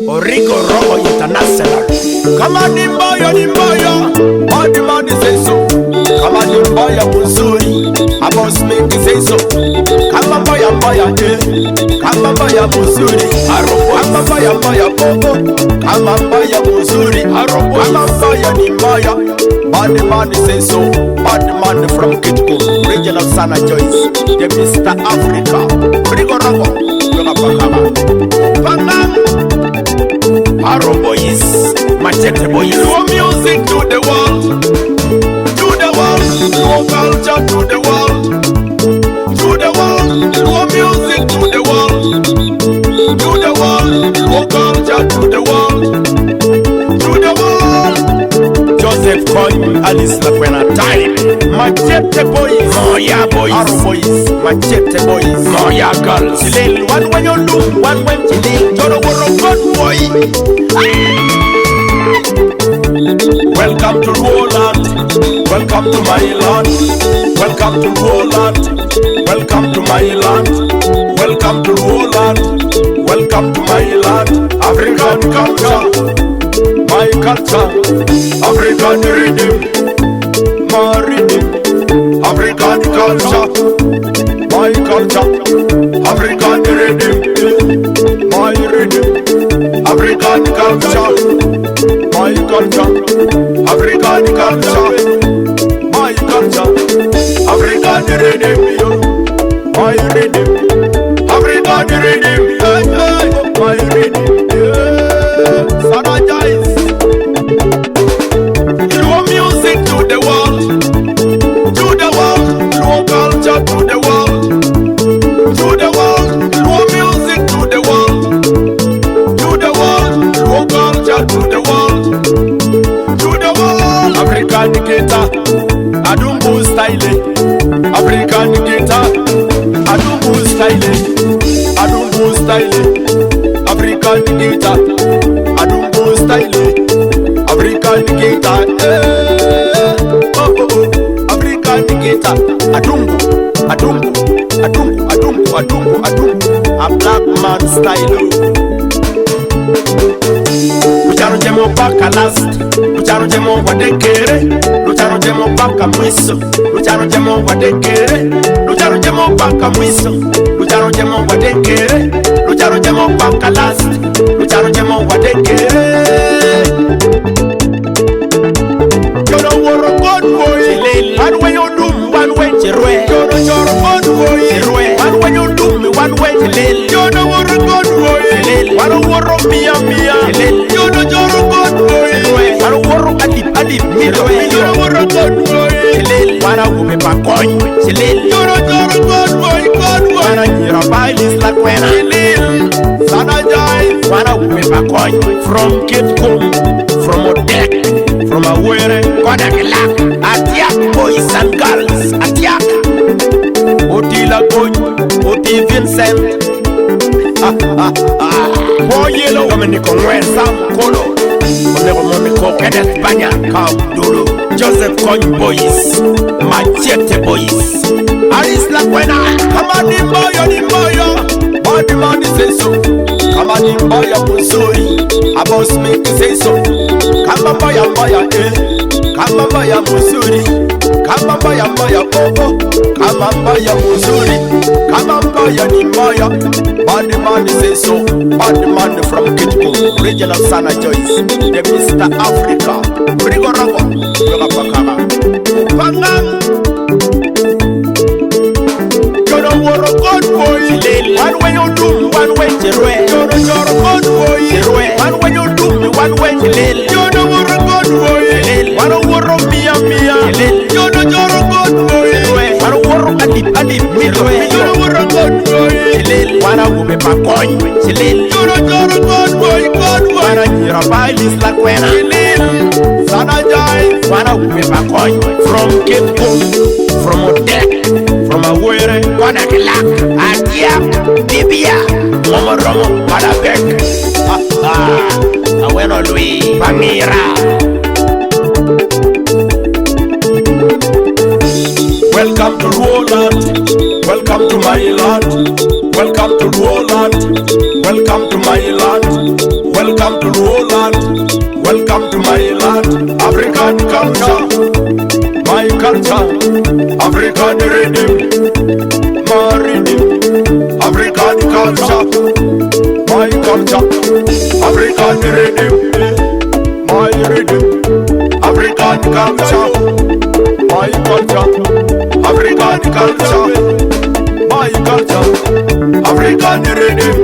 Origo Robo International. Come on, Nimboya, Nimboya. All the money say so. Come on, Nimboya, Missouri. A Bosmic say so. Come on, Boya, Boya, eh. Come on, Boya, Missouri. Come on, Boya, Boya, Bobo. Come on, Boya, Missouri. Come on, Boya, Nimboya. All the money say so. All the money from Kitco, region of Sana Joyce. The Mr. Africa. Origo Robo. Arrow boys, Machete boys. Do music to the world, to the world. Do culture to the world, to the world. Do music to the world, to the world. Do culture to the world, to the world. Joseph Coin, Alice Laquena time. Machete boys, Moya boys, Arrow boys, Machete boys, Moya girls. Chilil, one when you do, one when Chilil. You're a good boy. Welcome to Roland, welcome to my land. Welcome to Roland, welcome to my land. Welcome to Roland, welcome to my land. African culture, my culture. African rhythm, my rhythm. African culture, my culture. African rhythm, my rhythm. African culture, my culture. African culture, my culture. African rhythm, my rhythm. African rhythm, my rhythm. Sanadize. Do music to the world, to the world. Do culture to the world, to the world. Do music to the world, to the world. Do culture to the world, to the world. African guitar, Adumbu style. African guitar, Adumbu style. Adumbu style. African guitar, Adumbu style. African guitar, oh oh oh. African guitar, Adumbu, Adumbu, Adumbu, Adumbu, Adumbu, Adumbu. A black man style. Lucharo jemo baka last, lucharo jemo wadekere, lucharo jemo baka mwiso, lucharo jemo wadekere, lucharo jemo baka mwiso, lucharo jemo wadekere, lucharo jemo baka last, lucharo jemo wadekere. You don't want a good boy, one way you do, one way you run. You don't want a good boy, one way you do me, one way you live. You don't want a good boy, one way you mia mia. You don't want a good boy, one way you adip me. You don't want a good boy, one way you back on. You don't want a good boy, one way you buy this like when I live. Sanadize, one way back on. From Kitco, from a deck, from a wearing. Atiak boys and girls, Atiak. Oti Lagoy, Oti Vincent. Boy yellow, woman, Conway, Sam Colo. Moneko, Kenneth Banya, Cow Dolo. Joseph Coin boys, Machete boys. Alice Laquena, come on, Nimboya, Nimboya. Body man say so. Come on, Nimboya, Missouri. A Bosmic say so. Come on, Boya, Boya, eh. Come on, Boya, Missouri. Come on, Boya, Boya, Bobo. Come on, Boya, Missouri. Come on, Boya, Nimboya. Body man say so. Body man from Kitco, region of Sana Joyce. The Mr. Africa. Origo Robo. Yoga Pakama. Pangang. You don't want a good boy. One way you do, one way you run. You don't want a good boy. One way you do me, one way you live. You don't want a good boy. One way you mia mia. You don't want a good boy. One way you adip me. You don't want a good boy. One way back on. You don't want a good boy, good boy. One way you buy this like when I live. Sanadize, one way back on. From Kitco, from a deck, from a wearing. Konakilak, Atiak, Libya, Mama Romo, Padabek. Aweno Louis, Pamira. Welcome to Roland, welcome to my land. Welcome to Roland, welcome to my land. Welcome welcome to Roland, welcome to my land. African culture, my culture, African rhythm, my rhythm. African culture, my culture, African rhythm, my rhythm. African culture, my culture, African culture, my culture, African rhythm.